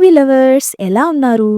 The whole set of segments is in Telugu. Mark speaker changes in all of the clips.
Speaker 1: మూవీ లవర్స్ ఎలా ఉన్నారు?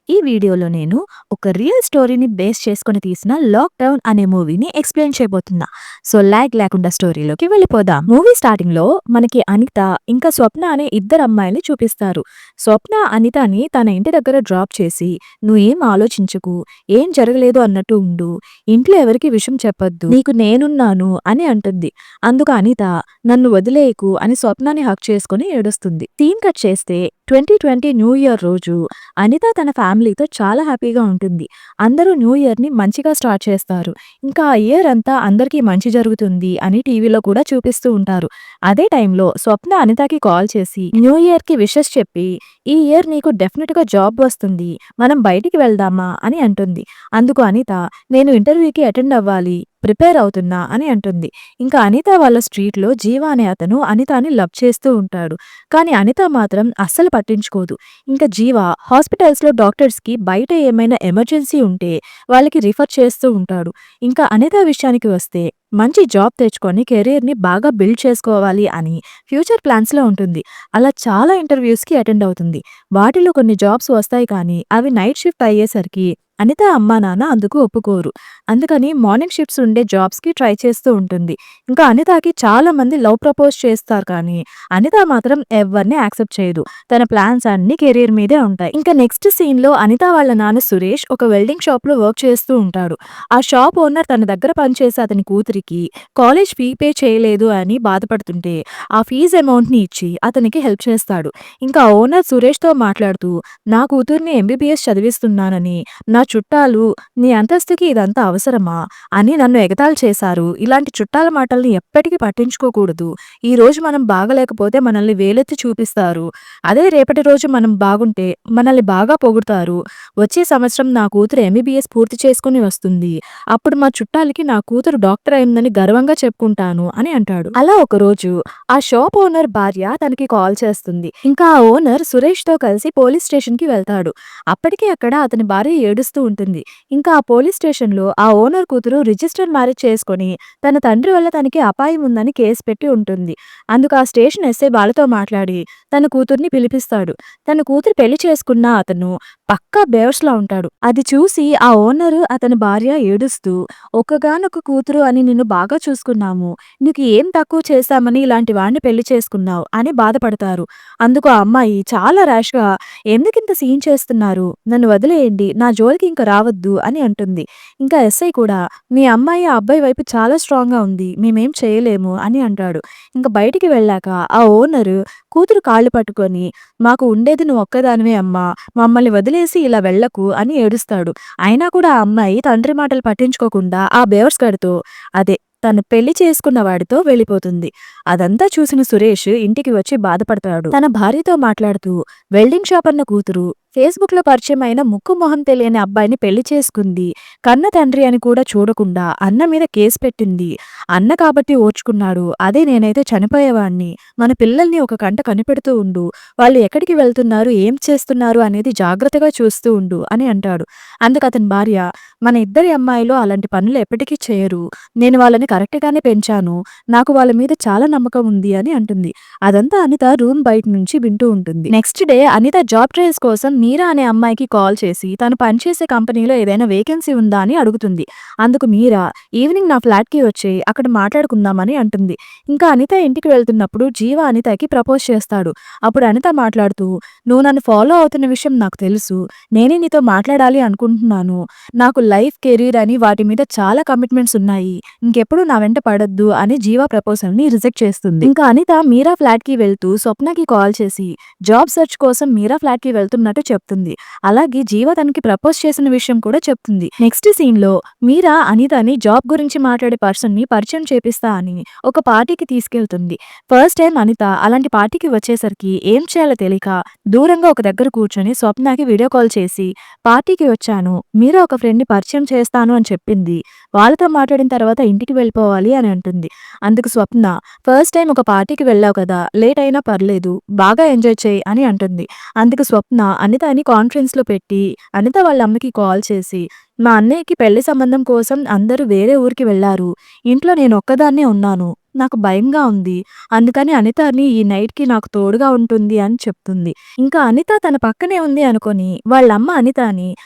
Speaker 1: ఈ వీడియోలో నేను ఒక రియల్ స్టోరీని బేస్ చేసుకొని తీసిన 'లాక్‌డౌన్' అనే మూవీని ఎక్స్‌ప్లెయిన్ చేయబోతున్నా. సో లాగ్ లేకుండా స్టోరీలోకి వెళ్ళిపోదాం. మూవీ స్టార్టింగ్‌లో మనకి అనిత ఇంకా స్వప్న అనే ఇద్దరు అమ్మాయిల్ని చూపిస్తారు. స్వప్న అనితని తన ఇంటి దగ్గర డ్రాప్ చేసి, "నువ్వేం ఆలోచించకు, ఏం జరగలేదు అన్నట్టు ఉండు. ఇంట్లో ఎవరికీ విషయం చెప్పొద్దు. నీకు నేనున్నాను" అని అంటుంది. అందుకు అనిత, "నన్ను వదిలేయకు" అని స్వప్నాని హగ్ చేసుకొని ఏడుస్తుంది. సీన్ కట్ చేస్తే 2020 న్యూ ఇయర్ రోజు అనిత తన ఫ్యామిలీతో చాలా హ్యాపీగా ఉంటుంది. అందరూ న్యూ ఇయర్‌ని మంచిగా స్టార్ట్ చేస్తారు. ఇంకా ఆ ఇయర్ అంతా అందరికీ మంచి జరుగుతుంది అని టీవీలో కూడా చూపిస్తూ ఉంటారు. అదే టైంలో స్వప్న అనితకి కాల్ చేసి న్యూ ఇయర్‌కి విషెస్ చెప్పి, "ఈ ఇయర్ నీకు డెఫినెట్‌గా జాబ్ వస్తుంది. మనం బయటికి వెళ్దామా?" అని అంటుంది. అందుకు అనిత, "నేను ఇంటర్వ్యూకి అటెండ్ అవ్వాలి. ప్రిపేర్ అవుతున్నా" అని అంటుంది. ఇంకా అనిత వాళ్ళ స్ట్రీట్‌లో జీవ అనే అతను అనితని లవ్ చేస్తూ ఉంటాడు. కానీ అనిత మాత్రం అస్సలు పట్టించుకోదు. ఇంకా జీవ హాస్పిటల్స్‌లో డాక్టర్స్‌కి బయట ఏమైనా ఎమర్జెన్సీ ఉంటే వాళ్ళకి రిఫర్ చేస్తూ ఉంటాడు. ఇంకా అనిత విషయానికి వస్తే మంచి జాబ్ తెచ్చుకొని కెరియర్‌ని బాగా బిల్డ్ చేసుకోవాలి అని ఫ్యూచర్ ప్లాన్స్‌లో ఉంటుంది. అలా చాలా ఇంటర్వ్యూస్‌కి అటెండ్ అవుతుంది. వాటిలో కొన్ని జాబ్స్ వస్తాయి కానీ అవి నైట్ షిఫ్ట్ అయ్యేసరికి అనిత అమ్మా నాన్న అందుకు ఒప్పుకోరు. అందుకని మార్నింగ్ షిఫ్ట్స్ ఉండే జాబ్స్‌కి ట్రై చేస్తూ ఉంటుంది. ఇంకా అనితకి చాలా మంది లవ్ ప్రపోజ్ చేస్తారు కానీ అనిత మాత్రం ఎవ్వరిని యాక్సెప్ట్ చేయదు. తన ప్లాన్స్ అన్నీ కెరీర్ మీదే ఉంటాయి. ఇంకా నెక్స్ట్ సీన్‌లో అనిత వాళ్ళ నాన్న సురేష్ ఒక వెల్డింగ్ షాప్‌లో వర్క్ చేస్తూ ఉంటాడు. ఆ షాప్ ఓనర్ తన దగ్గర పనిచేసే అతని కూతురికి కాలేజ్ ఫీ పే చేయలేదు అని బాధపడుతుంటే ఆ ఫీజ్ అమౌంట్‌ని ఇచ్చి అతనికి హెల్ప్ చేస్తాడు. ఇంకా ఓనర్ సురేష్‌తో మాట్లాడుతూ, "నా కూతుర్ని ఎంబీబీఎస్ చదివిస్తున్నానని నా చుట్టాలు నీ అంతస్తుకి ఇదంతా అవసరమా అని నన్ను ఎగతాళి చేశారు. ఇలాంటి చుట్టాల మాటల్ని ఎప్పటికీ పట్టించుకోకూడదు. ఈ రోజు మనం బాగలేకపోతే మనల్ని వేలెత్తి చూపిస్తారు. అదే రేపటి రోజు మనం బాగుంటే మనల్ని బాగా పొగుడుతారు. వచ్చే సంవత్సరం నా కూతురు ఎంబీబీఎస్ పూర్తి చేసుకుని వస్తుంది. అప్పుడు మా చుట్టాలకి నా కూతురు డాక్టర్ అయిందని గర్వంగా చెప్పుకుంటాను" అని అంటాడు. అలా ఒకరోజు ఆ షాప్ ఓనర్ భార్య తనకి కాల్ చేస్తుంది. ఇంకా ఆ ఓనర్ సురేష్‌తో కలిసి పోలీస్ స్టేషన్‌కి వెళ్తాడు. అప్పటికే అక్కడ అతని భార్య ఏడుస్తూ ఉంటుంది. ఇంకా ఆ పోలీస్ స్టేషన్‌లో ఆ ఓనర్ కూతురు రిజిస్టర్ మ్యారేజ్ చేసుకొని తన తండ్రి వల్ల తనకి అపాయం ఉందని కేసు పెట్టి ఉంటుంది. అందుకు ఆ స్టేషన్ ఎస్ఐ వాళ్ళతో మాట్లాడి తన కూతుర్ని పిలిపిస్తాడు. తన కూతురు పెళ్లి చేసుకున్న అతను పక్కా బేవర్స్‌లా ఉంటాడు. అది చూసి ఆ ఓనరు అతని భార్య ఏడుస్తూ, "ఒక్కగానొక్క కూతురు అని నిన్ను బాగా చూసుకున్నాము. నీకు ఏం తక్కువ చేశామని ఇలాంటి వాడిని పెళ్లి చేసుకున్నావు" అని బాధపడతారు. అందుకు ఆ అమ్మాయి చాలా ర్యాష్‌గా, "ఎందుకింత సీన్ చేస్తున్నారు? నన్ను వదిలేయండి. నా జోలికి ఇంక రావద్దు" అని అంటుంది. ఇంకా ఎస్ఐ కూడా, "మీ అమ్మాయి ఆ అబ్బాయి వైపు చాలా స్ట్రాంగ్‌గా ఉంది. మేమేం చేయలేము" అని అంటాడు. ఇంక బయటికి వెళ్ళాక ఆ ఓనరు కూతురు కాళ్ళు పట్టుకొని, "మాకు ఉండేది నువ్వు ఒక్కదానివే అమ్మా. మమ్మల్ని వదిలేసి ఇలా వెళ్ళకు" అని ఏడుస్తాడు. అయినా కూడా ఆ అమ్మాయి తండ్రి మాటలు పట్టించుకోకుండా ఆ బేవర్స్ గాడితో, అదే తను పెళ్లి చేసుకున్న వాడితో వెళ్ళిపోతుంది. అదంతా చూసిన సురేష్ ఇంటికి వచ్చి బాధపడతాడు. తన భార్యతో మాట్లాడుతూ, వెల్డింగ్ షాప్ అన్న కూతురు ఫేస్‌బుక్‌లో పరిచయమైన ముక్కు మొహం తెలియని అబ్బాయిని పెళ్లి చేసుకుంది. కన్న తండ్రి అని కూడా చూడకుండా అన్న మీద కేసు పెట్టింది. అన్న కాబట్టి ఓర్చుకున్నాడు. అదే నేనైతే చనిపోయేవాణ్ణి. మన పిల్లల్ని ఒక కంట కనిపెడుతూ ఉండు. వాళ్ళు ఎక్కడికి వెళ్తున్నారు, ఏం చేస్తున్నారు అనేది జాగ్రత్తగా చూస్తూ ఉండు అని అంటాడు. అందుకు అతని భార్య, "మన ఇద్దరి అమ్మాయిలు అలాంటి పనులు ఎప్పటికీ చేయరు. నేను వాళ్ళని కరెక్ట్‌గానే పెంచాను. నాకు వాళ్ళ మీద చాలా నమ్మకం ఉంది" అని అంటుంది. అదంతా అనిత రూమ్ బయట నుంచి వింటూ ఉంటుంది. Next day Anitha job trials కోసం మీరా అనే అమ్మాయికి కాల్ చేసి తను పనిచేసే కంపెనీలో ఏదైనా వేకెన్సీ ఉందా అని అడుగుతుంది. అందుకు మీరా, "ఈవినింగ్ నా ఫ్లాట్‌కి వచ్చేయ్, అక్కడ మాట్లాడుకుందామని" అంటుంది. ఇంకా అనిత ఇంటికి వెళ్తున్నప్పుడు జీవ అనితకి ప్రపోజ్ చేస్తాడు. అప్పుడు అనిత మాట్లాడుతూ, "నువ్వు నన్ను ఫాలో అవుతున్న విషయం నాకు తెలుసు. నేనే నీతో మాట్లాడాలి అనుకుంటున్నాను. నాకు లైఫ్, కెరీర్ అని వాటి మీద చాలా కమిట్మెంట్స్ ఉన్నాయి. ఇంకెప్పుడు నా వెంట పడొద్దు" అని జీవ ప్రపోజల్‌ని రిజెక్ట్ చేస్తుంది. ఇంకా అనిత మీరా ఫ్లాట్‌కి వెళ్తూ స్వప్నకి కాల్ చేసి జాబ్ సెర్చ్ కోసం మీరా ఫ్లాట్‌కి వెళ్తున్నట్టు చెప్తుంది. అలాగే జీవ తనకి ప్రపోజ్ చేసిన విషయం కూడా చెప్తుంది. నెక్స్ట్ సీన్‌లో మీరా అనితని జాబ్ గురించి మాట్లాడే పర్సన్‌ని పరిచయం చేపిస్తా అని ఒక పార్టీకి తీసుకెళ్తుంది. ఫస్ట్ టైం అనిత అలాంటి పార్టీకి వచ్చేసరికి ఏం చేయాలో తెలియక దూరంగా ఒక దగ్గర కూర్చొని స్వప్నకి వీడియో కాల్ చేసి, "పార్టీకి వచ్చాను. మీరా ఒక ఫ్రెండ్‌ని పరిచయం చేస్తాను అని చెప్పింది. వాళ్ళతో మాట్లాడిన తర్వాత ఇంటికి వెళ్ళిపోవాలి" అని అంటుంది. అందుకు స్వప్న, "ఫస్ట్ టైం ఒక పార్టీకి వెళ్ళావు కదా! లేట్ అయినా పర్లేదు. బాగా ఎంజాయ్ చెయ్" అని అంటుంది. అందుకు స్వప్న అనితని కాన్ఫరెన్స్‌లో పెట్టి అనిత వాళ్ళ అమ్మకి కాల్ చేసి, "మా అన్నయ్యకి పెళ్లి సంబంధం కోసం అందరూ వేరే ఊరికి వెళ్లారు. ఇంట్లో నేనొక్కదాన్నే ఉన్నాను. నాకు భయంగా ఉంది. అందుకని అనితని ఈ నైట్‌కి నాకు తోడుగా ఉంటుంది అని చెప్తుంది. ఇంకా అనిత తన పక్కనే ఉంది అనుకోని వాళ్ళమ్మ అనితని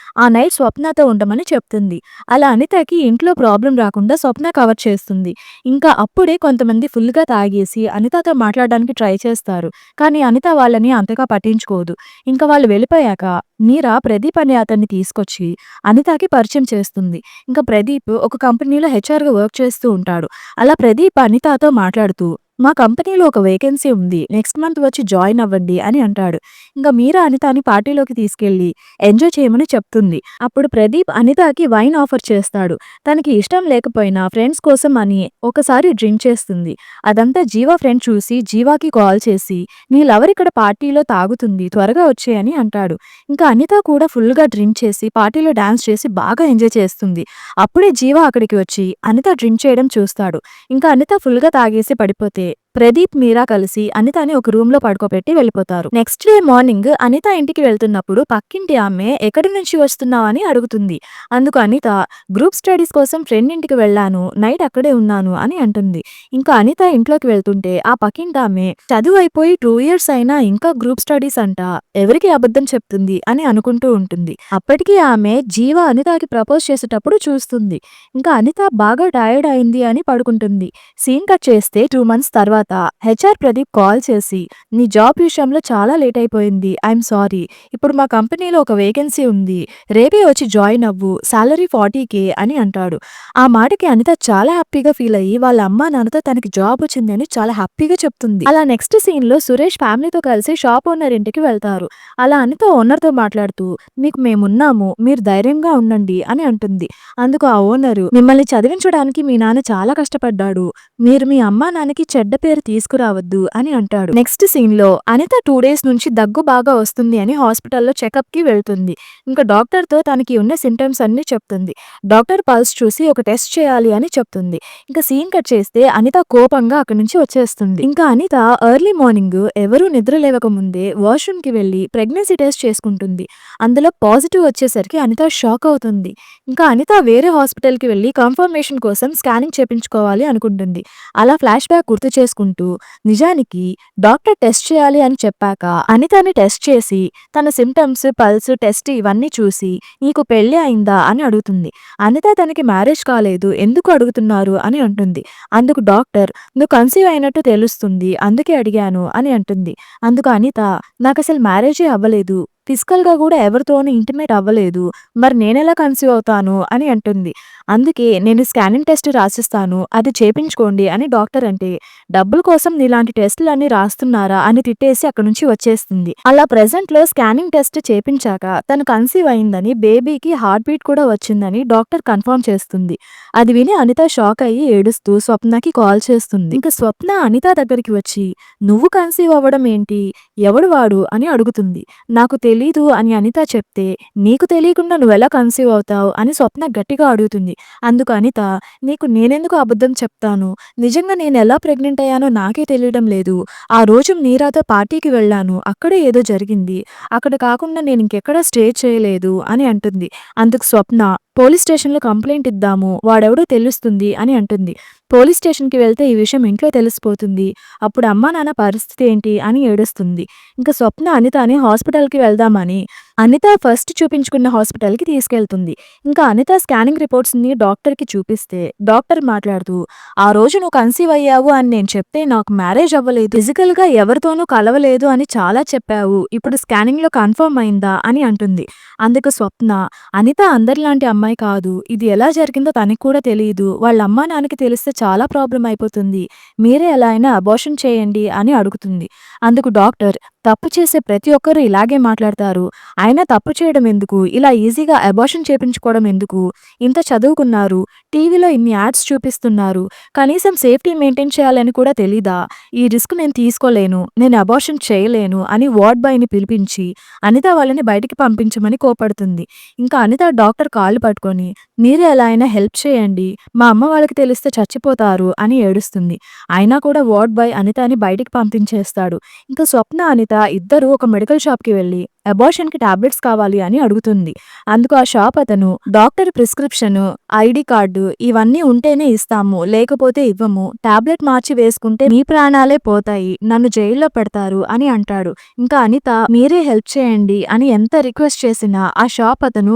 Speaker 1: ఆ నైట్ స్వప్నతో ఉండమని చెప్తుంది. అలా అనితకి ఇంట్లో ప్రాబ్లమ్ రాకుండా స్వప్న కవర్ చేస్తుంది. ఇంకా అప్పుడే కొంతమంది ఫుల్‌గా తాగేసి అనితతో మాట్లాడడానికి ట్రై చేస్తారు. కానీ అనిత వాళ్ళని అంతగా పట్టించుకోదు. ఇంకా వాళ్ళు వెళ్ళిపోయాక మీరా ప్రదీప్ అనే అతన్ని తీసుకొచ్చి అనితకి పరిచయం చేస్తుంది. ఇంకా ప్రదీప్ ఒక కంపెనీలో హెచ్ఆర్‌గా వర్క్ చేస్తూ ఉంటాడు. అలా ప్రదీప్ అనితతో మాట్లాడుతూ మా కంపెనీలో ఒక వేకెన్సీ ఉంది. నెక్స్ట్ మంత్ వచ్చి జాయిన్ అవ్వండి అని అంటాడు. ఇంకా మీరా అనితని పార్టీలోకి తీసుకెళ్ళి ఎంజాయ్ చేయమని చెప్తుంది. అప్పుడు ప్రదీప్ అనితకి వైన్ ఆఫర్ చేస్తాడు. తనకి ఇష్టం లేకపోయినా ఫ్రెండ్స్ కోసం అని ఒకసారి డ్రింక్ చేస్తుంది. అదంతా జీవా ఫ్రెండ్ చూసి జీవాకి కాల్ చేసి నీ లవర్ ఇక్కడ పార్టీలో తాగుతుంది త్వరగా వచ్చేయని అంటాడు. ఇంకా అనిత కూడా ఫుల్‌గా డ్రింక్ చేసి పార్టీలో డాన్స్ చేసి బాగా ఎంజాయ్ చేస్తుంది. అప్పుడే జీవా అక్కడికి వచ్చి అనిత డ్రింక్ చేయడం చూస్తాడు. ఇంకా అనిత ఫుల్‌గా తాగేసి పడిపోతే ప్రదీప్, మీరా కలిసి అనితని ఒక రూమ్‌లో పడుకోబెట్టి వెళ్ళిపోతారు. నెక్స్ట్ డే మార్నింగ్ అనిత ఇంటికి వెళ్తున్నప్పుడు పక్కింటి ఆమె ఎక్కడి నుంచి వస్తున్నావని అడుగుతుంది. అందుకు అనిత గ్రూప్ స్టడీస్ కోసం ఫ్రెండ్ ఇంటికి వెళ్ళాను. నైట్ అక్కడే ఉన్నాను అని అంటుంది. ఇంకా అనిత ఇంట్లోకి వెళ్తుంటే ఆ పక్కింటి ఆమె చదువు అయిపోయి 2 ఇయర్స్ అయినా ఇంకా గ్రూప్ స్టడీస్ అంట ఎవరికి అబద్ధం చెప్తుంది అని అనుకుంటూ ఉంటుంది. అప్పటికి ఆమె జీవ అనితకి ప్రపోజ్ చేసేటప్పుడు చూస్తుంది. ఇంకా అనిత బాగా టైర్డ్ అయింది అని పడుకుంటుంది. సీన్ కట్ చేస్తే 2 మంత్స్ తర్వాత హెచ్ఆర్ ప్రదీప్ కాల్ చేసి నీ జాబ్ విషయంలో చాలా లేట్ అయిపోయింది. I'm sorry. ఇప్పుడు మా కంపెనీలో ఒక వేకెన్సీ ఉంది. రేపే వచ్చి జాయిన్ అవ్వు. సాలరీ 40K అని అంటాడు. ఆ మాటకి అనిత చాలా హ్యాపీగా ఫీల్ అయ్యి వాళ్ళ అమ్మా నాన్నతో తనకి జాబ్ వచ్చింది అని చాలా హ్యాపీగా చెప్తుంది. అలా నెక్స్ట్ సీన్ లో సురేష్ ఫ్యామిలీతో కలిసి షాప్ ఓనర్ ఇంటికి వెళ్తారు. అలా అనిత ఓనర్ తో మాట్లాడుతూ మీకు మేమున్నాము, మీరు ధైర్యంగా ఉండండి అని అంటుంది. అందుకు ఆ ఓనరు మిమ్మల్ని చదివించడానికి మీ నాన్న చాలా కష్టపడ్డాడు. మీరు మీ అమ్మా నాన్నకి చెడ్డ పేరు తీసుకురావద్దు అని అంటాడు. నెక్స్ట్ సీన్ లో అనిత 2 డేస్ నుంచి దగ్గు బాగా వస్తుంది అని హాస్పిటల్లో చెకప్ కి వెళ్తుంది. ఇంకా డాక్టర్ తో తనకి ఉన్న సింటమ్స్ అన్ని చెప్తుంది. డాక్టర్ పల్స్ చూసి ఒక టెస్ట్ చేయాలి అని చెప్తుంది. ఇంకా సీన్ కట్ చేస్తే అనిత కోపంగా అక్కడి నుంచి వచ్చేస్తుంది. ఇంకా అనిత ఎర్లీ మార్నింగ్ ఎవరూ నిద్ర లేవక ముందే వాష్రూమ్ కి వెళ్లి ప్రెగ్నెన్సీ టెస్ట్ చేసుకుంటుంది. అందులో పాజిటివ్ వచ్చేసరికి అనిత షాక్ అవుతుంది. ఇంకా అనిత వేరే హాస్పిటల్ కి వెళ్లి కన్ఫర్మేషన్ కోసం స్కానింగ్ చేపించుకోవాలి అనుకుంటుంది. అలా ఫ్లాష్ బ్యాక్ గుర్తు చేసుకుంటూ నిజానికి డాక్టర్ టెస్ట్ చేయాలి అని చెప్పాక అనితని టెస్ట్ చేసి తన సిమ్టమ్స్, పల్స్ టెస్ట్ ఇవన్నీ చూసి నీకు పెళ్లి అయిందా అని అడుగుతుంది. అనిత తనకి మ్యారేజ్ కాలేదు, ఎందుకు అడుగుతున్నారు అని అంటుంది. అందుకు డాక్టర్ నువ్వు కన్సీవ్ అయినట్టు తెలుస్తుంది, అందుకే అడిగాను అని అంటుంది. అందుకు అనిత నాకు అసలు మ్యారేజే అవ్వలేదు, ఫిజికల్‌గా కూడా ఎవరితోనూ ఇంటిమేట్ అవ్వలేదు. మరి నేనెలా కన్సీవ్ అవుతాను అని అంటుంది. అందుకే నేను స్కానింగ్ టెస్ట్ రాసిస్తాను, అది చేపించుకోండి అని డాక్టర్ అంటే, డబ్బుల కోసం నీలాంటి టెస్టులన్నీ రాస్తున్నారా అని తిట్టేసి అక్కడి నుంచి వచ్చేస్తుంది. అలా ప్రెజెంట్‌లో స్కానింగ్ టెస్ట్ చేపించాక తను కన్సీవ్ అయిందని, బేబీకి హార్ట్ బీట్ కూడా వచ్చిందని డాక్టర్ కన్ఫర్మ్ చేస్తుంది. అది విని అనిత షాక్ అయ్యి ఏడుస్తూ స్వప్నకి కాల్ చేస్తుంది. ఇంకా స్వప్న అనిత దగ్గరికి వచ్చి నువ్వు కన్సీవ్ అవ్వడం ఏంటి? ఎవడు వాడు అని అడుగుతుంది. నాకు తెలీదు అని అనిత చెప్తే నీకు తెలియకుండా నువ్వెలా కన్సీవ్ అవుతావు అని స్వప్న గట్టిగా అడుగుతుంది. అందుకు అనిత నీకు నేనెందుకు అబద్ధం చెప్తాను, నిజంగా నేను ఎలా ప్రెగ్నెంట్ అయ్యానో నాకే తెలియడం లేదు. ఆ రోజు మీరాతో పార్టీకి వెళ్ళాను, అక్కడే ఏదో జరిగింది, అక్కడ కాకుండా నేను ఇంకెక్కడా స్టే చేయలేదు అని అంటుంది. అందుకు స్వప్న పోలీస్ స్టేషన్లో కంప్లైంట్ ఇద్దాము, వాడెవడో తెలుస్తుంది అని అంటుంది. పోలీస్ స్టేషన్కి వెళ్తే ఈ విషయం ఇంట్లో తెలిసిపోతుంది, అప్పుడు అమ్మా నాన్న పరిస్థితి ఏంటి అని ఏడుస్తుంది. ఇంకా స్వప్న అనితని హాస్పిటల్కి వెళ్దామని అనిత ఫస్ట్ చూపించుకున్న హాస్పిటల్కి తీసుకెళ్తుంది. ఇంకా అనిత స్కానింగ్ రిపోర్ట్స్ని డాక్టర్కి చూపిస్తే డాక్టర్ మాట్లాడుతూ ఆ రోజు నువ్వు కన్సీవ్ అయ్యావు అని నేను చెప్తే నాకు మ్యారేజ్ అవ్వలేదు, ఫిజికల్గా ఎవరితోనూ కలవలేదు అని చాలా చెప్పావు, ఇప్పుడు స్కానింగ్లో కన్ఫర్మ్ అయిందా అని అంటుంది. అందుకు స్వప్న అనిత అందరిలాంటి అమ్మాయి కాదు, ఇది ఎలా జరిగిందో తనకి కూడా తెలియదు, వాళ్ళ అమ్మా నాన్నకి తెలిస్తే చాలా ప్రాబ్లం అయిపోతుంది, మీరే ఎలా అయినా అబార్షన్ చేయండి అని అడుగుతుంది. అందుకు డాక్టర్ తప్పు చేసే ప్రతి ఒక్కరూ ఇలాగే మాట్లాడతారు, అయినా తప్పు చేయడం ఎందుకు, ఇలా ఈజీగా అబార్షన్ చేపించుకోవడం ఎందుకు, ఇంత చదువుకున్నారు, టీవీలో ఇన్ని యాడ్స్ చూపిస్తున్నారు, కనీసం సేఫ్టీ మెయింటైన్ చేయాలని కూడా తెలీదా, ఈ రిస్క్ నేను తీసుకోలేను, నేను అబార్షన్ చేయలేను అని వార్డ్ బాయ్ని పిలిపించి అనిత వాళ్ళని బయటికి పంపించమని కోపడుతుంది. ఇంకా అనిత డాక్టర్ కాళ్ళు పట్టుకొని మీరే ఎలా అయినా హెల్ప్ చేయండి, మా అమ్మ వాళ్ళకి తెలిస్తే చచ్చిపోతారు అని ఏడుస్తుంది. అయినా కూడా వార్డ్ బాయ్ అనితని బయటికి పంపించేస్తాడు. ఇంకా స్వప్న అనిత ఇద్దరు ఒక మెడికల్ షాప్కి వెళ్ళి అబార్షన్ కి టాబ్లెట్స్ కావాలి అని అడుగుతుంది. అందుకు ఆ షాప్ అతను డాక్టర్ ప్రిస్క్రిప్షన్, ఐడి కార్డు ఇవన్నీ ఉంటేనే ఇస్తాము, లేకపోతే ఇవ్వము. టాబ్లెట్ మార్చి వేసుకుంటే మీ ప్రాణాలే పోతాయి, నన్ను జైల్లో పెడతారు అని అంటాడు. ఇంకా అనిత మీరే హెల్ప్ చేయండి అని ఎంత రిక్వెస్ట్ చేసినా ఆ షాప్ అతను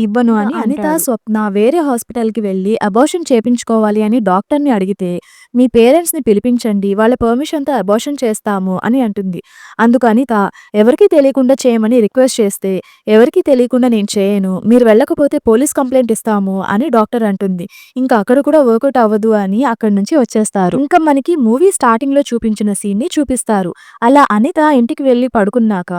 Speaker 1: ఇవ్వను అని అనిత స్వప్న వేరే హాస్పిటల్ కి వెళ్లి అబార్షన్ చేపించుకోవాలి అని డాక్టర్ ని అడిగితే మీ పేరెంట్స్ ని పిలిపించండి, వాళ్ళ పర్మిషన్ తో అబార్షన్ చేస్తాము అని అంటుంది. అందుకు అనిత ఎవరికీ తెలియకుండా చేయమని రిక్వెస్ట్ చేస్తే ఎవరికీ తెలియకుండా నేను చేయను, మీరు వెళ్ళకపోతే పోలీస్ కంప్లైంట్ ఇస్తాము అని డాక్టర్ అంటుంది. ఇంకా అక్కడ కూడా వర్కౌట్ అవ్వదు అని అక్కడి నుంచి వచ్చేస్తారు. ఇంకా మనకి మూవీ స్టార్టింగ్ లో చూపించిన సీన్ ని చూపిస్తారు. అలా అనిత ఇంటికి వెళ్లి పడుకున్నాక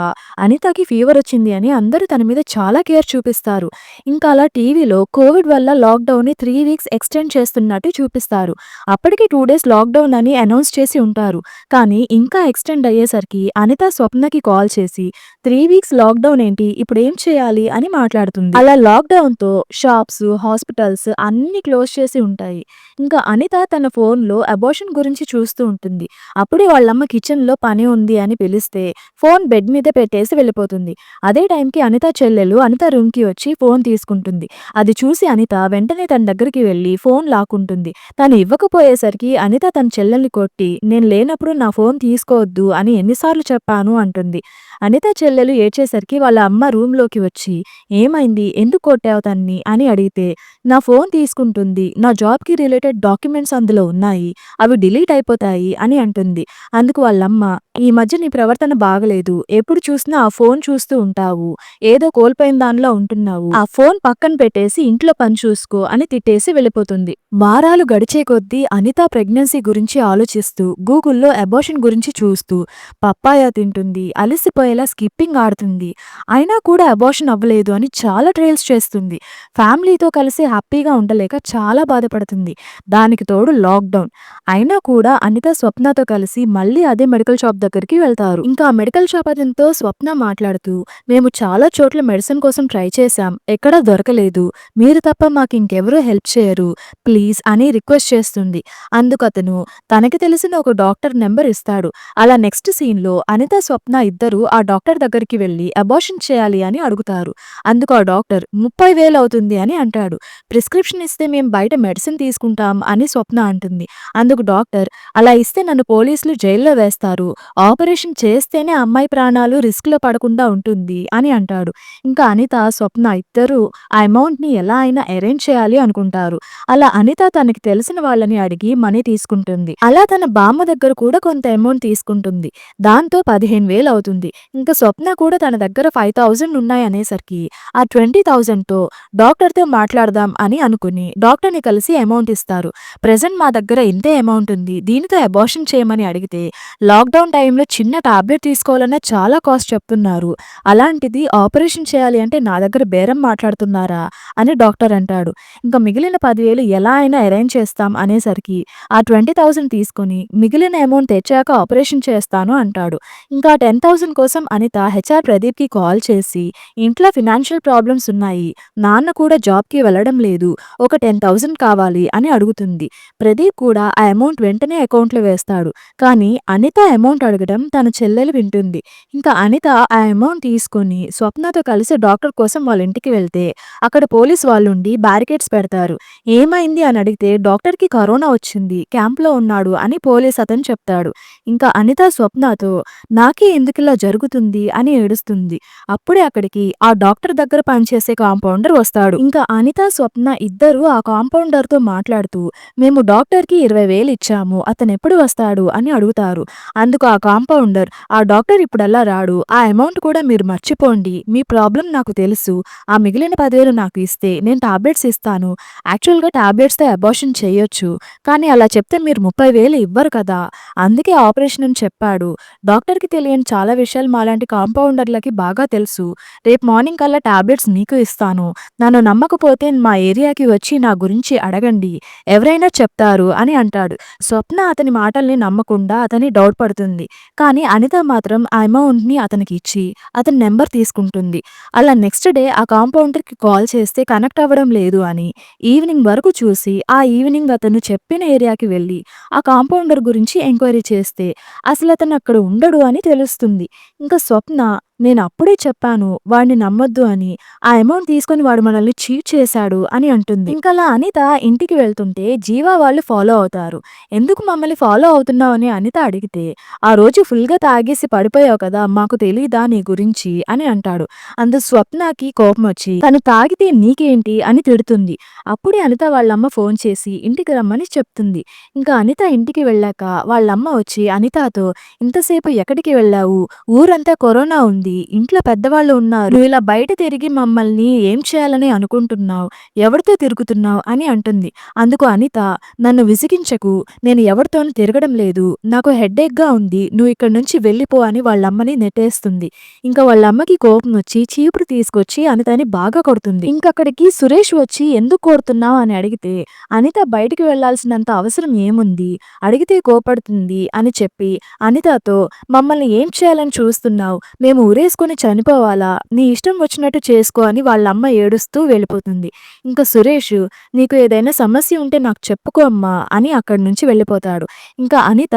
Speaker 1: అనితకి ఫీవర్ వచ్చింది అని అందరూ తన మీద చాలా కేర్ చూపిస్తారు. ఇంకా అలా టీవీలో కోవిడ్ వల్ల లాక్డౌన్ ని 3 వీక్స్ ఎక్స్టెండ్ చేస్తున్నట్టు చూపిస్తారు. అప్పటికి 2 డేస్ లాక్డౌన్ అని అనౌన్స్ చేసి ఉంటారు. కానీ ఇంకా ఎక్స్టెండ్ అయ్యేసరికి అనిత స్వప్నకి కాల్ చేసి 3 వీక్స్ లాక్డౌన్ ఏంటి, ఇప్పుడు ఏం చేయాలి అని మాట్లాడుతుంది. అలా లాక్డౌన్ తో షాప్స్, హాస్పిటల్స్ అన్ని క్లోజ్ చేసి ఉంటాయి. ఇంకా అనిత తన ఫోన్ లో అబార్షన్ గురించి చూస్తూ ఉంటుంది. అప్పుడే వాళ్ళమ్మ కిచెన్ లో పని ఉంది అని పిలిస్తే ఫోన్ బెడ్ మీద పెట్టేసి వెళ్ళిపోతుంది. అదే టైంకి అనిత చెల్లెలు అనిత రూమ్ కి వచ్చి ఫోన్ తీసుకుంటుంది. అది చూసి అనిత వెంటనే తన దగ్గరికి వెళ్లి ఫోన్ లాక్కుంటుంది. తను ఇవ్వకపోయేసరికి అనిత తన చెల్లెల్ని కొట్టి నేను లేనప్పుడు నా ఫోన్ తీసుకోవద్దు అని ఎన్నిసార్లు చెప్పాను అంటుంది. అనిత చెల్లెలు ఏడ్చేసరికి వాళ్ళ అమ్మ రూమ్ లోకి వచ్చి ఏమైంది, ఎందుకు కొట్టావు తన్ని అని అడిగితే నా ఫోన్ తీసుకుంటుంది, నా జాబ్ కి రిలేటెడ్ డాక్యుమెంట్స్ అందులో ఉన్నాయి, అవి డిలీట్ అయిపోతాయి అని అంటుంది. అందుకు వాళ్ళమ్మ ఈ మధ్య నీ ప్రవర్తన బాగలేదు, ఎప్పుడు చూసినా ఆ ఫోన్ చూస్తూ ఉంటావు, ఏదో కోల్పోయిన దానిలో ఉంటున్నావు, ఆ ఫోన్ పక్కన పెట్టేసి ఇంట్లో పని చూసుకో అని తిట్టేసి వెళ్ళిపోతుంది. వారాలు గడిచే కొద్దీ అనిత ప్రెగ్నెన్సీ గురించి ఆలోచిస్తూ గూగుల్లో అబార్షన్ గురించి చూస్తూ పప్పాయ తింటుంది, అలసిపోయేలా స్కిప్పింగ్ ఆడుతుంది. అయినా కూడా అబార్షన్ అవ్వలేదు అని చాలా ట్రయల్స్ చేస్తుంది. ఫ్యామిలీతో కలిసి హ్యాపీగా ఉండలేక చాలా బాధపడుతుంది. దానికి తోడు లాక్డౌన్ అయినా కూడా అనిత స్వప్నతో కలిసి మళ్ళీ అదే మెడికల్ షాప్ దగ్గరికి వెళ్తారు. ఇంకా ఆ మెడికల్ షాప్ అతనితో స్వప్న మాట్లాడుతూ మేము చాలా చోట్ల మెడిసిన్ కోసం ట్రై చేశాం, ఎక్కడా దొరకలేదు, మీరు తప్ప మాకు ఇంకెవరూ హెల్ప్ చేయరు, ప్లీజ్ అని రిక్వెస్ట్ చేస్తుంది. అందుకు అతను తనకి తెలిసిన ఒక డాక్టర్ నెంబర్ ఇస్తాడు. అలా నెక్స్ట్ సీన్ లో అనిత స్వప్న ఇద్దరు ఆ డాక్టర్ దగ్గరికి వెళ్లి అబార్షన్ చేయాలి అని అడుగుతారు. అందుకు ఆ డాక్టర్ 30,000 అవుతుంది అని అంటాడు. ప్రిస్క్రిప్షన్ ఇస్తే మేము బయట మెడిసిన్ తీసుకుంటాం అని స్వప్న అంటుంది. అందుకు డాక్టర్ అలా ఇస్తే నన్ను పోలీసులు జైల్లో వేస్తారు, ఆపరేషన్ చేస్తేనే అమ్మాయి ప్రాణాలు రిస్క్ లో పడకుండా ఉంటుంది అని అంటాడు. ఇంకా అనిత స్వప్న ఇద్దరు ఆ అమౌంట్ ని ఎలా అయినా అరేంజ్ చేయాలి అనుకుంటారు. అలా అనిత తనకి తెలిసిన వాళ్ళని అడిగి మనీ తీసుకుంటుంది. అలా తన బామ్మ దగ్గర కూడా కొంత అమౌంట్ తీసుకుంటుంది. దాంతో 15,000 అవుతుంది. ఇంకా స్వప్న కూడా తన దగ్గర 5,000 ఉన్నాయనేసరికి ఆ 20,000 తో డాక్టర్ తో మాట్లాడదాం అని అనుకుని డాక్టర్ ని కలిసి అమౌంట్ ఇస్తారు. ప్రెజెంట్ మా దగ్గర ఇంతే అమౌంట్ ఉంది, దీనితో అబార్షన్ చేయమని అడిగితే లాక్డౌన్ టైంలో చిన్న టాబ్లెట్ తీసుకోవాలన్నా చాలా కాస్ట్ చెప్తున్నారు, అలాంటిది ఆపరేషన్ చేయాలి అంటే నా దగ్గర బేరం మాట్లాడుతున్నారా అని డాక్టర్ అంటాడు. ఇంకా మిగిలిన 10,000 ఎలా అయినా అరేంజ్ చేస్తాం అనేసరికి ఆ 20,000 తీసుకుని మిగిలిన అమౌంట్ తెచ్చాక ఆపరేషన్ చేస్తాను అంటాడు. ఇంకా 10,000 కోసం అనిత హెచ్ఆర్ ప్రదీప్ కి కాల్ చేసి ఇంట్లో ఫినాన్షియల్ ప్రాబ్లమ్స్ ఉన్నాయి, నాన్న కూడా జాబ్ కి వెళ్ళడం లేదు, ఒక 10,000 కావాలి అని అడుగుతుంది. ప్రదీప్ కూడా ఆ అమౌంట్ వెంటనే అకౌంట్ లో వేస్తాడు. కానీ అనిత అమౌంట్ అడగడం తన చెల్లెలు వింటుంది. ఇంకా అనిత ఆ అమౌంట్ తీసుకుని స్వప్నతో కలిసి డాక్టర్ కోసం వాళ్ళ ఇంటికి వెళ్తే అక్కడ పోలీస్ వాళ్ళుండి బ్యారికేడ్స్ పెడతారు. ఏమైంది అని అడిగితే డాక్టర్ కి కరోనా వచ్చింది, క్యాంప్ లో ఉన్నాడు అని పోలీస్ అతను చెప్తాడు. ఇంకా అనిత స్వప్నతో నాకే ఎందుకిలా జరుగుతుంది అని ఏడుస్తుంది. అప్పుడే అక్కడికి ఆ డాక్టర్ దగ్గర పనిచేసే కాంపౌండర్ వస్తాడు. ఇంకా అనిత స్వప్న ఇద్దరు ఆ కాంపౌండర్ తో మాట్లాడుతూ మేము డాక్టర్ కి 20,000 ఇచ్చాము, అతను ఎప్పుడు వస్తాడు అని అడుగుతారు. అందుకు ఆ కాంపౌండర్ ఆ డాక్టర్ ఇప్పుడల్లా రాడు, ఆ అమౌంట్ కూడా మీరు మర్చిపోండి, మీ ప్రాబ్లం నాకు తెలుసు, ఆ మిగిలిన 10,000 నాకు ఇస్తే నేను టాబ్లెట్స్ ఇస్తాను, యాక్చువల్గా టాబ్లెట్స్ తో అబార్షన్ చేయొచ్చు, కానీ అలా చెప్తే మీరు 30,000 ఇవ్వరు కదా, అందుకే ఆపరేషన్ అని చెప్పాడు. డాక్టర్కి తెలియని చాలా విషయాలు మాలాంటి కాంపౌండర్లకి బాగా తెలుసు, రేపు మార్నింగ్ కల్లా టాబ్లెట్స్ నీకు ఇస్తాను, నన్ను నమ్మకపోతే మా ఏరియాకి వచ్చి నా గురించి అడగండి, ఎవరైనా చెప్తారు అని అంటాడు. స్వప్న అతని మాటల్ని నమ్మకుండా అతని డౌట్ పడుతుంది. కానీ అనిత మాత్రం ఆ అమౌంట్ ని అతనికి ఇచ్చి అతని నెంబర్ తీసుకుంటుంది. అలా నెక్స్ట్ డే ఆ కాంపౌండర్ కి కాల్ చేస్తే కనెక్ట్ అవ్వడం లేదు అని ఈవినింగ్ వరకు చూసి ఆ ఈవినింగ్ అతను చెప్పిన ఏరియాకి వెళ్ళి ఆ కాంపౌండర్ గురించి ఎంక్వైరీ చేస్తే అసలు అతను అక్కడ ఉండడు అని తెలుస్తుంది. ఇంకా స్వప్న నేను అప్పుడే చెప్పాను వాడిని నమ్మొద్దు అని. ఆ అమౌంట్ తీసుకొని వాడు మనల్ని చీట్ చేశాడు అని అంటుంది. ఇంకలా అనిత ఇంటికి వెళ్తుంటే జీవా వాళ్ళు ఫాలో అవుతారు. ఎందుకు మమ్మల్ని ఫాలో అవుతున్నావు అని అనిత అడిగితే, ఆ రోజు ఫుల్‌గా తాగేసి పడిపోయావు కదా! మాకు తెలీదా నీ గురించి అని అంటాడు. అందుకు స్వప్నకి కోపమొచ్చి తను తాగితే నీకేంటి అని తిడుతుంది. అప్పుడే అనిత వాళ్ళమ్మ ఫోన్ చేసి ఇంటికి రమ్మని చెప్తుంది. ఇంకా అనిత ఇంటికి వెళ్ళాక వాళ్ళమ్మ వచ్చి అనితతో, ఇంతసేపు ఎక్కడికి వెళ్ళావు? ఊరంతా కరోనా ఉంది. ఇంట్లో పెద్దవాళ్ళు ఉన్నారు. నువ్వు ఇలా బయట తిరిగి మమ్మల్ని ఏం చేయాలని అనుకుంటున్నావు? ఎవరితో తిరుగుతున్నావు? అని అంటుంది. అందుకు అనిత, నన్ను విసిగించకు. నేను ఎవరితోనూ తిరగడం లేదు. నాకు హెడ్‌ఏక్‌గా ఉంది. నువ్వు ఇక్కడి నుంచి వెళ్ళిపో అని వాళ్ళమ్మని నెట్టేస్తుంది. ఇంకా వాళ్ళమ్మకి కోపం వచ్చి చీపురు తీసుకొచ్చి అనితని బాగా కొడుతుంది. ఇంకక్కడికి సురేష్ వచ్చి ఎందుకు కొడుతున్నావు అని అడిగితే, అనిత బయటికి వెళ్లాల్సినంత అవసరం ఏముంది? అడిగితే కోపడుతుంది అని చెప్పి అనితతో, మమ్మల్ని ఏం చేయాలని చూస్తున్నావు? మేము ఉరేసుకొని చనిపోవాలా? నీ ఇష్టం వచ్చినట్టు చేసుకో అని వాళ్ళమ్మ ఏడుస్తూ వెళ్ళిపోతుంది. ఇంకా సురేష్, నీకు ఏదైనా సమస్య ఉంటే నాకు చెప్పుకో అమ్మా అని అక్కడి నుంచి వెళ్ళిపోతాడు. ఇంకా అనిత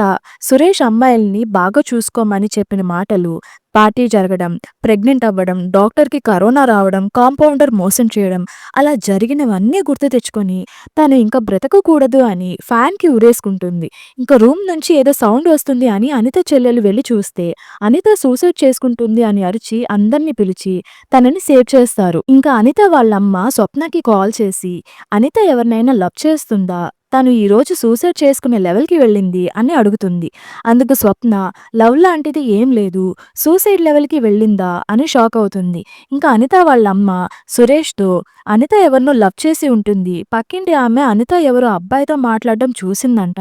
Speaker 1: సురేష్ అమ్మాయిల్ని బాగా చూసుకోమని చెప్పిన మాటలు, పార్టీ జరగడం, ప్రెగ్నెంట్ అవ్వడం, డాక్టర్‌కి కరోనా రావడం, కాంపౌండర్ మోసం చేయడం, అలా జరిగినవన్నీ గుర్తు తెచ్చుకొని తను ఇంక బ్రతకకూడదు అని ఫ్యాన్‌కి ఉరేసుకుంటుంది. ఇంక రూమ్ నుంచి ఏదో సౌండ్ వస్తుంది అని అనిత చెల్లెలు వెళ్లి చూస్తే అనిత సూసైడ్ చేసుకుంటుంది అని అరిచి అందర్నీ పిలిచి తనని సేవ్ చేస్తారు. ఇంకా అనిత వాళ్ళమ్మ స్వప్నకి కాల్ చేసి, అనిత ఎవరినైనా లవ్ చేస్తుందా? తను ఈరోజు సూసైడ్ చేసుకునే లెవెల్‌కి వెళ్ళింది అని అడుగుతుంది. అందుకు స్వప్న, లవ్ లాంటిది ఏం లేదు. సూసైడ్ లెవెల్‌కి వెళ్ళిందా అని షాక్ అవుతుంది. ఇంకా అనిత వాళ్ళమ్మ సురేష్‌తో, అనిత ఎవరినో లవ్ చేసి ఉంటుంది. పక్కింటి ఆమె అనిత ఎవరో అబ్బాయితో మాట్లాడడం చూసిందంట.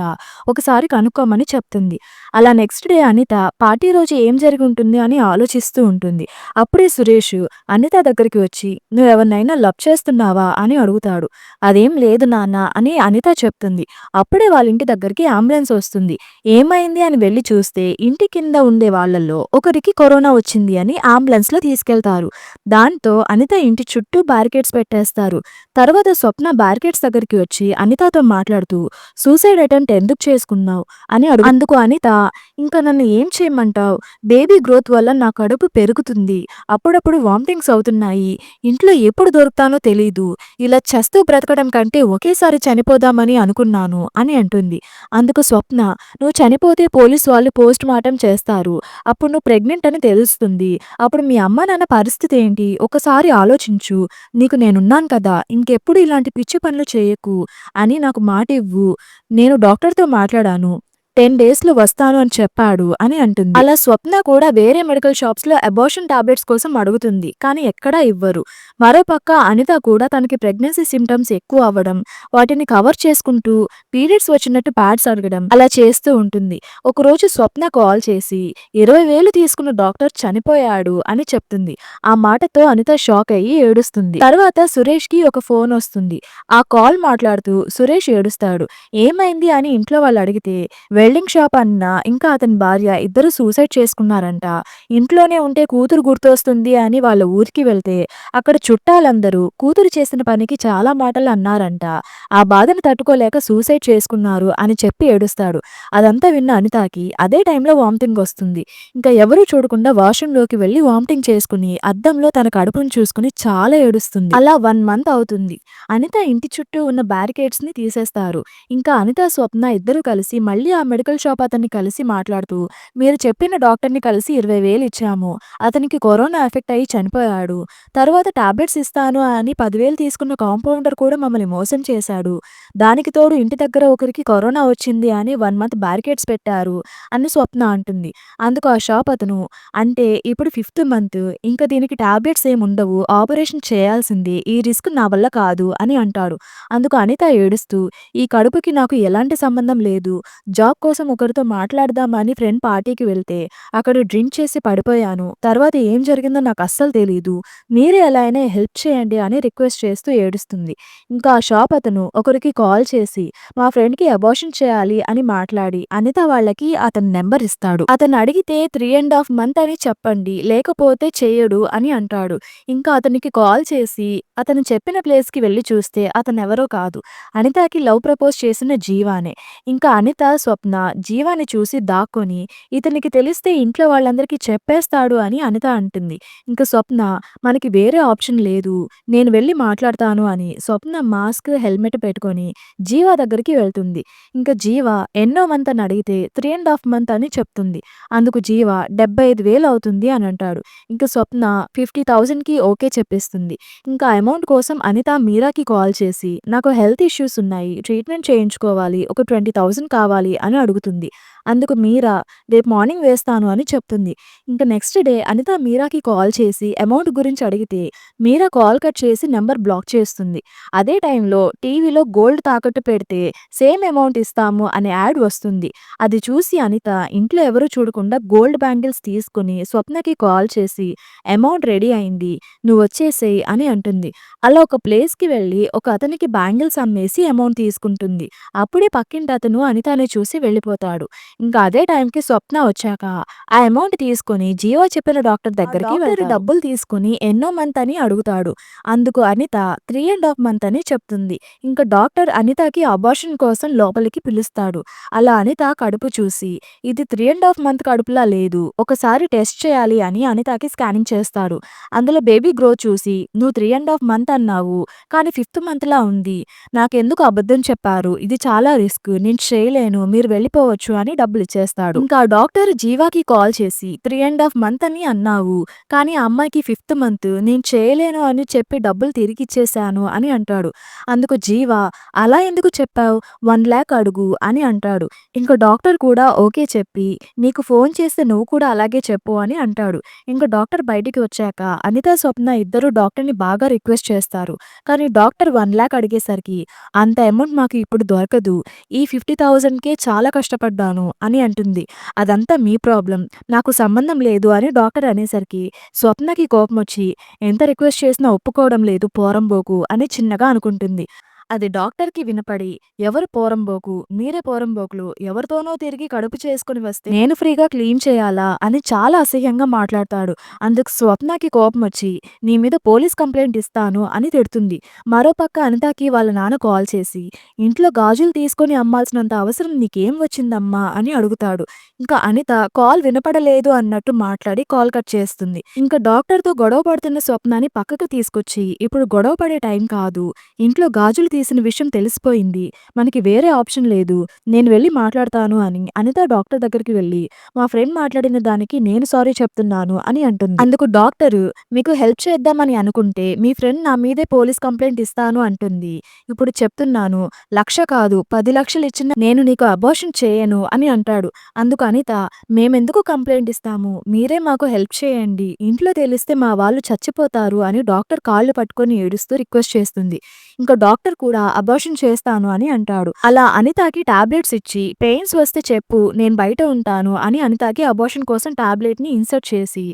Speaker 1: ఒకసారి కనుక్కోమని చెప్తుంది. అలా నెక్స్ట్ డే అనిత పార్టీ రోజు ఏం జరిగి ఉంటుంది అని ఆలోచిస్తూ ఉంటుంది. అప్పుడే సురేష్ అనిత దగ్గరికి వచ్చి, నువ్వెవరినైనా లవ్ చేస్తున్నావా అని అడుగుతాడు. అదేం లేదు నాన్న అని అనిత చెప్తుంది. అప్పుడే వాళ్ళ ఇంటి దగ్గరికి అంబులెన్స్ వస్తుంది. ఏమైంది అని వెళ్లి చూస్తే ఇంటి కింద ఉండే వాళ్ళల్లో ఒకరికి కరోనా వచ్చింది అని అంబులెన్స్‌లో తీసుకెళ్తారు. దాంతో అనిత ఇంటి చుట్టూ బారికేడ్స్ పెట్టేస్తారు. తర్వాత స్వప్న బారికేడ్స్ దగ్గరికి వచ్చి అనితతో మాట్లాడుతూ, సూసైడ్ అటెంప్ట్ ఎందుకు చేసుకున్నావు అని అందుకు అనిత, ఇంకా నన్ను ఏం చేయమంటావు? బేబీ గ్రోత్ వల్ల నా కడుపు పెరుగుతుంది. అప్పుడప్పుడు వామిటింగ్స్ అవుతున్నాయి. ఇంట్లో ఎప్పుడు దొరుకుతానో తెలీదు. ఇలా చస్తూ బ్రతకడం కంటే ఒకేసారి చనిపోదామని అనుకున్నాను అని అంటుంది. అందుకు స్వప్న, నువ్వు చనిపోతే పోలీసు వాళ్ళు పోస్ట్ మార్టం చేస్తారు. అప్పుడు నువ్వు ప్రెగ్నెంట్ అని తెలుస్తుంది. అప్పుడు మీ అమ్మ నాన్న పరిస్థితి ఏంటి? ఒకసారి ఆలోచించు. నీకు నేనున్నాను కదా! ఇంకెప్పుడు ఇలాంటి పిచ్చి పనులు చేయకు అని నాకు మాట ఇవ్వు. నేను డాక్టర్‌తో మాట్లాడాను. 10 డేస్‌లో వస్తాను అని చెప్పాడు అని అంటుంది. అలా స్వప్న కూడా వేరే మెడికల్ షాప్స్‌లో అబార్షన్ టాబ్లెట్స్ కోసం అడుగుతుంది. కానీ ఎక్కడా ఇవ్వరు. మరోపక్క అనిత కూడా తనకి ప్రెగ్నెన్సీ సింప్టమ్స్ ఎక్కువ అవ్వడం, వాటిని కవర్ చేసుకుంటూ పీరియడ్స్ వచ్చినట్టు ప్యాడ్స్ అడగడం అలా చేస్తూ ఉంటుంది. ఒకరోజు స్వప్న కాల్ చేసి 20,000 తీసుకున్న డాక్టర్ చనిపోయాడు అని చెప్తుంది. ఆ మాటతో అనిత షాక్ అయ్యి ఏడుస్తుంది. తర్వాత సురేష్‌కి ఒక ఫోన్ వస్తుంది. ఆ కాల్ మాట్లాడుతూ సురేష్ ఏడుస్తాడు. ఏమైంది అని ఇంట్లో వాళ్ళు అడిగితే, వెల్డింగ్ షాప్ అన్న ఇంకా అతని భార్య ఇద్దరు సూసైడ్ చేసుకున్నారంట. ఇంట్లోనే ఉంటే కూతురు గుర్తొస్తుంది అని వాళ్ళ ఊరికి వెళ్తే అక్కడ చుట్టాలందరూ కూతురు చేసిన పనికి చాలా మాటలు అన్నారంట. ఆ బాధను తట్టుకోలేక సూసైడ్ చేసుకున్నారు అని చెప్పి ఏడుస్తాడు. అదంతా విన్న అనితకి అదే టైంలో వామిటింగ్ వస్తుంది. ఇంకా ఎవరూ చూడకుండా వాష్రూమ్‌లోకి వెళ్లి వామిటింగ్ చేసుకుని అద్దంలో తన కడుపును చూసుకుని చాలా ఏడుస్తుంది. అలా 1 మంత్ అవుతుంది. అనిత ఇంటి చుట్టూ ఉన్న బ్యారికేడ్స్‌ని తీసేస్తారు. ఇంకా అనిత, స్వప్న ఇద్దరూ కలిసి మళ్ళీ ఆ మెడికల్ షాప్ అతన్ని కలిసి మాట్లాడుతూ, మీరు చెప్పిన డాక్టర్‌ని కలిసి 20,000 ఇచ్చాము. అతనికి కరోనా ఎఫెక్ట్ అయ్యి చనిపోయాడు. తర్వాత టాబ్లెట్స్ ఇస్తాను అని 10,000 తీసుకున్న కాంపౌండర్ కూడా మమ్మల్ని మోసం చేశాడు. దానికి తోడు ఇంటి దగ్గర ఒకరికి కరోనా వచ్చింది అని 1 మంత్ బ్యారికేడ్స్ పెట్టారు అని స్వప్న అంటుంది. అందుకు ఆ షాప్ అతను, అంటే ఇప్పుడు 5th మంత్, ఇంకా దీనికి టాబ్లెట్స్ ఏముండవు. ఆపరేషన్ చేయాల్సిందే. ఈ రిస్క్ నా వల్ల కాదు అని అంటాడు. అందుకు అనిత ఏడుస్తూ, ఈ కడుపుకి నాకు ఎలాంటి సంబంధం లేదు. జాబ్ కోసం ఒకరితో మాట్లాడదామని ఫ్రెండ్ పార్టీకి వెళ్తే అక్కడ డ్రింక్ చేసి పడిపోయాను. తర్వాత ఏం జరిగిందో నాకు అస్సలు తెలీదు. మీరే ఎలా అయినా హెల్ప్ చేయండి అని రిక్వెస్ట్ చేస్తూ ఏడుస్తుంది. ఇంకా ఆ షాప్ అతను ఒకరికి కాల్ చేసి మా ఫ్రెండ్‌కి అబార్షన్ చేయాలి అని మాట్లాడి అనిత వాళ్ళకి అతని నెంబర్ ఇస్తాడు. అతను అడిగితే 3.5 మంత్ అని చెప్పండి, లేకపోతే చేయడు అని అంటాడు. ఇంకా అతనికి కాల్ చేసి అతను చెప్పిన ప్లేస్‌కి వెళ్లి చూస్తే అతనెవరో కాదు, అనితకి లవ్ ప్రపోజ్ చేసిన జీవానే. ఇంకా అనిత, స్వప్న స్వప్న జీవాని చూసి దాక్కొని ఇతనికి తెలిస్తే ఇంట్లో వాళ్ళందరికీ చెప్పేస్తాడు అని అనిత అంటుంది. ఇంక స్వప్న మనకి వేరే ఆప్షన్ లేదు. నేను వెళ్లి మాట్లాడతాను అని స్వప్న మాస్క్, హెల్మెట్ పెట్టుకొని జీవ దగ్గరికి వెళ్తుంది. ఇంక జీవ ఎన్నో మంత్ అని అడిగితే 3½ మంత్ అని చెప్తుంది. అందుకు జీవ 75,000 అవుతుంది అని అంటాడు. ఇంక స్వప్న 50,000కి ఓకే చెప్పేస్తుంది. ఇంకా అమౌంట్ కోసం అనిత మీరాకి కాల్ చేసి నాకు హెల్త్ ఇష్యూస్ ఉన్నాయి. ట్రీట్మెంట్ చేయించుకోవాలి. ఒక 20,000 కావాలి అని అడుగుతుంది. అందుకు మీరా రేపు మార్నింగ్ వేస్తాను అని చెప్తుంది. ఇంక నెక్స్ట్ డే అనిత మీరాకి కాల్ చేసి అమౌంట్ గురించి అడిగితే మీరా కాల్ కట్ చేసి నెంబర్ బ్లాక్ చేస్తుంది. అదే టైంలో టీవీలో గోల్డ్ తాకట్టు పెడితే సేమ్ అమౌంట్ ఇస్తాము అనే యాడ్ వస్తుంది. అది చూసి అనిత ఇంట్లో ఎవరు చూడకుండా గోల్డ్ బ్యాంగిల్స్ తీసుకుని స్వప్నకి కాల్ చేసి అమౌంట్ రెడీ అయింది, నువ్వు వచ్చేసేయ్ అని అంటుంది. అలా ఒక ప్లేస్కి వెళ్ళి ఒక అతనికి బ్యాంగిల్స్ అమ్మేసి అమౌంట్ తీసుకుంటుంది. అప్పుడే పక్కింటి అతను అనితని చూసి వెళ్ళిపోతాడు. ఇంకా అదే టైంకి స్వప్న వచ్చాక ఆ అమౌంట్ తీసుకొని జీవ చెప్పిన డాక్టర్ దగ్గరికి వెళ్తాడు. డబ్బులు తీసుకుని ఎన్నో మంత్ అని అడుగుతాడు. అందుకు అనిత 3½ మంత్ అని చెప్తుంది. ఇంకా డాక్టర్ అనితకి అబార్షన్ కోసం లోపలికి పిలుస్తాడు. అలా అనిత కడుపు చూసి ఇది 3½ మంత్ కడుపులా లేదు, ఒకసారి టెస్ట్ చేయాలి అని అనితకి స్కానింగ్ చేస్తాడు. అందులో బేబీ గ్రోత్ చూసి నువ్వు 3½ మంత్ అన్నావు కానీ 5th మంత్ లా ఉంది, నాకెందుకు అబద్ధం చెప్పారు, ఇది చాలా రిస్క్, నేను చేయలేను, మీరు వెళ్ళిపోవచ్చు అని డబ్బులు ఇచ్చేస్తాడు. ఇంకా ఆ డాక్టర్ జీవాకి కాల్ చేసి 3½ మంత్ అని అన్నావు కానీ ఆ అమ్మాయికి 5th మంత్, నేను చేయలేను అని చెప్పి డబ్బులు తిరిగి ఇచ్చేసాను అని అంటాడు. అందుకు జీవ అలా ఎందుకు చెప్పావు, 1 lakh అడుగు అని అంటాడు. ఇంకా డాక్టర్ కూడా ఓకే చెప్పి నీకు ఫోన్ చేస్తే నువ్వు కూడా అలాగే చెప్పు అని అంటాడు. ఇంకా డాక్టర్ బయటికి వచ్చాక అనిత, స్వప్న ఇద్దరు డాక్టర్ని బాగా రిక్వెస్ట్ చేస్తారు. కానీ డాక్టర్ 1 lakh అడిగేసరికి అంత అమౌంట్ మాకు ఇప్పుడు దొరకదు, ఈ 50,000కే చాలా కష్టపడ్డాను అని అంటుంది. అదంతా మీ ప్రాబ్లం, నాకు సంబంధం లేదు అని డాక్టర్ అనేసరికి స్వప్నకి కోపం వచ్చి ఎంత రిక్వెస్ట్ చేసినా ఒప్పుకోవడం లేదు పోరంబోకు అని చిన్నగా అనుకుంటుంది. అది డాక్టర్కి వినపడి ఎవరు పోరంబోకు, మీరే పోరంబోకులు, ఎవరితోనో తిరిగి కడుపు చేసుకుని వస్తే నేను ఫ్రీగా క్లీన్ చేయాలా అని చాలా అసహ్యంగా మాట్లాడతాడు. అందుకు స్వప్నకి కోపం వచ్చి నీ మీద పోలీస్ కంప్లైంట్ ఇస్తాను అని తిడుతుంది. మరోపక్క అనితకి వాళ్ళ నాన్న కాల్ చేసి ఇంట్లో గాజులు తీసుకొని అమ్మాల్సినంత అవసరం నీకేం వచ్చిందమ్మా అని అడుగుతాడు. ఇంకా అనిత కాల్ వినపడలేదు అన్నట్టు మాట్లాడి కాల్ కట్ చేస్తుంది. ఇంకా డాక్టర్తో గొడవ పడుతున్న స్వప్నాన్ని పక్కకు తీసుకొచ్చి ఇప్పుడు గొడవ పడే టైం కాదు, ఇంట్లో గాజులు తీసిన విషయం తెలిసిపోయింది, మనకి వేరే ఆప్షన్ లేదు, నేను వెళ్ళి మాట్లాడతాను అని అనిత డాక్టర్ దగ్గరికి వెళ్ళి మా ఫ్రెండ్ మాట్లాడిన దానికి నేను సారీ చెప్తున్నాను అని అంటుంది. అందుకు డాక్టరు మీకు హెల్ప్ చేద్దామని అనుకుంటే మీ ఫ్రెండ్ నా మీదే పోలీస్ కంప్లైంట్ ఇస్తాను అంటుంది. ఇప్పుడు చెప్తున్నాను, 1,00,000 కాదు 10 లక్షలు ఇచ్చినా నేను నీకు అబార్షన్ చేయను అని అంటాడు. అందుకు అనిత మేమెందుకు కంప్లైంట్ ఇస్తాము, మీరే మాకు హెల్ప్ చేయండి, ఇంట్లో తెలిస్తే మా వాళ్ళు చచ్చిపోతారు అని డాక్టర్ కాళ్ళు పట్టుకొని ఏడుస్తూ రిక్వెస్ట్ చేస్తుంది. ఇంకా డాక్టర్ కూడా అబార్షన్ చేస్తాను అని అంటాడు. అలా అనితకి టాబ్లెట్స్ ఇచ్చి పెయిన్స్ వస్తే చెప్పు నేను బయట ఉంటాను అని అనితకి అబార్షన్ కోసం టాబ్లెట్ ని ఇన్సర్ట్ చేసి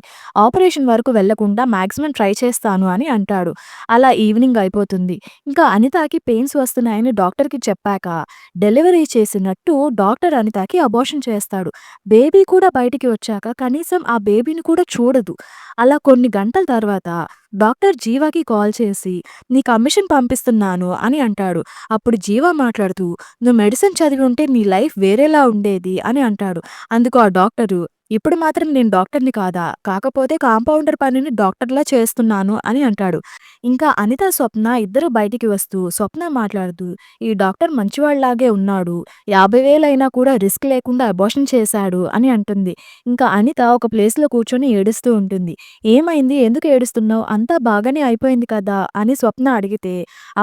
Speaker 1: ఆపరేషన్ వరకు వెళ్లకుండా మాక్సిమం ట్రై చేస్తాను అని అంటాడు. అలా ఈవినింగ్ అయిపోతుంది. ఇంకా అనితకి పెయిన్స్ వస్తున్నాయని డాక్టర్కి చెప్పాక డెలివరీ చేసినట్టు డాక్టర్ అనితకి అబార్షన్ చేస్తాడు. బేబీ కూడా బయటికి వచ్చాక కనీసం ఆ బేబీని కూడా చూడదు. అలా కొన్ని గంటల తర్వాత డాక్టర్ జీవాకి కాల్ చేసి నీ కమిషన్ పంపిస్తున్నాను అని అంటాడు. అప్పుడు జీవా మాట్లాడుతూ నువ్వు మెడిసిన్ చదివి ఉంటే నీ లైఫ్ వేరేలా ఉండేది అని అంటాడు. అందుకు ఆ డాక్టరు ఇప్పుడు మాత్రం నేను డాక్టర్ని కాదా, కాకపోతే కాంపౌండర్ పనిని డాక్టర్లా చేస్తున్నాను అని అంటాడు. ఇంకా అనిత, స్వప్న ఇద్దరు బయటికి వస్తూ స్వప్న మాట్లాడుతూ ఈ డాక్టర్ మంచివాళ్లాగే ఉన్నాడు, 50,000 అయినా కూడా రిస్క్ లేకుండా అబార్షన్ చేశాడు అని అంటుంది. ఇంకా అనిత ఒక ప్లేస్లో కూర్చొని ఏడుస్తూ ఉంటుంది. ఏమైంది, ఎందుకు ఏడుస్తున్నావు, అంతా బాగానే అయిపోయింది కదా అని స్వప్న అడిగితే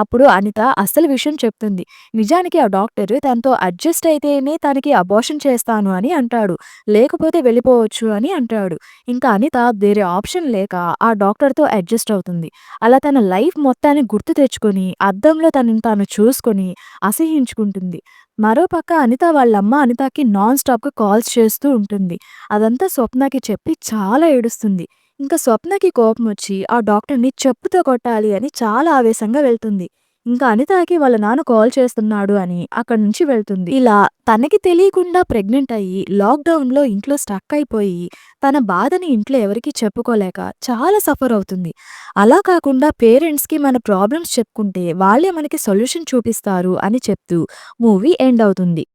Speaker 1: అప్పుడు అనిత అసలు విషయం చెప్తుంది. నిజానికి ఆ డాక్టర్ తనతో అడ్జస్ట్ అయితేనే తనకి అబార్షన్ చేస్తాను అని అంటాడు, లేకపోతే వెళ్ళిపోవచ్చు అని అంటాడు. ఇంకా అనిత వేరే ఆప్షన్ లేక ఆ డాక్టర్తో అడ్జస్ట్ అవుతుంది. అలా తన లైఫ్ మొత్తాన్ని గుర్తు తెచ్చుకొని అద్దంలో తనని తాను చూసుకొని అసహ్యించుకుంటుంది. మరోపక్క అనిత వాళ్ళమ్మ అనితకి నాన్ స్టాప్గా కాల్స్ చేస్తూ ఉంటుంది. అదంతా స్వప్నకి చెప్పి చాలా ఏడుస్తుంది. ఇంకా స్వప్నకి కోపం వచ్చి ఆ డాక్టర్ని చెప్పుతో కొట్టాలి అని చాలా ఆవేశంగా వెళ్తుంది. ఇంకా అనితకి వాళ్ళ నాన్న కాల్ చేస్తున్నాడు అని అక్కడి నుంచి వెళ్తుంది. ఇలా తనకి తెలియకుండా ప్రెగ్నెంట్ అయ్యి లాక్డౌన్లో ఇంట్లో స్టక్ అయిపోయి తన బాధని ఇంట్లో ఎవరికీ చెప్పుకోలేక చాలా సఫర్ అవుతుంది. అలా కాకుండా పేరెంట్స్కి మన ప్రాబ్లమ్స్ చెప్పుకుంటే వాళ్ళే మనకి సొల్యూషన్ చూపిస్తారు అని చెప్తూ మూవీ ఎండ్ అవుతుంది.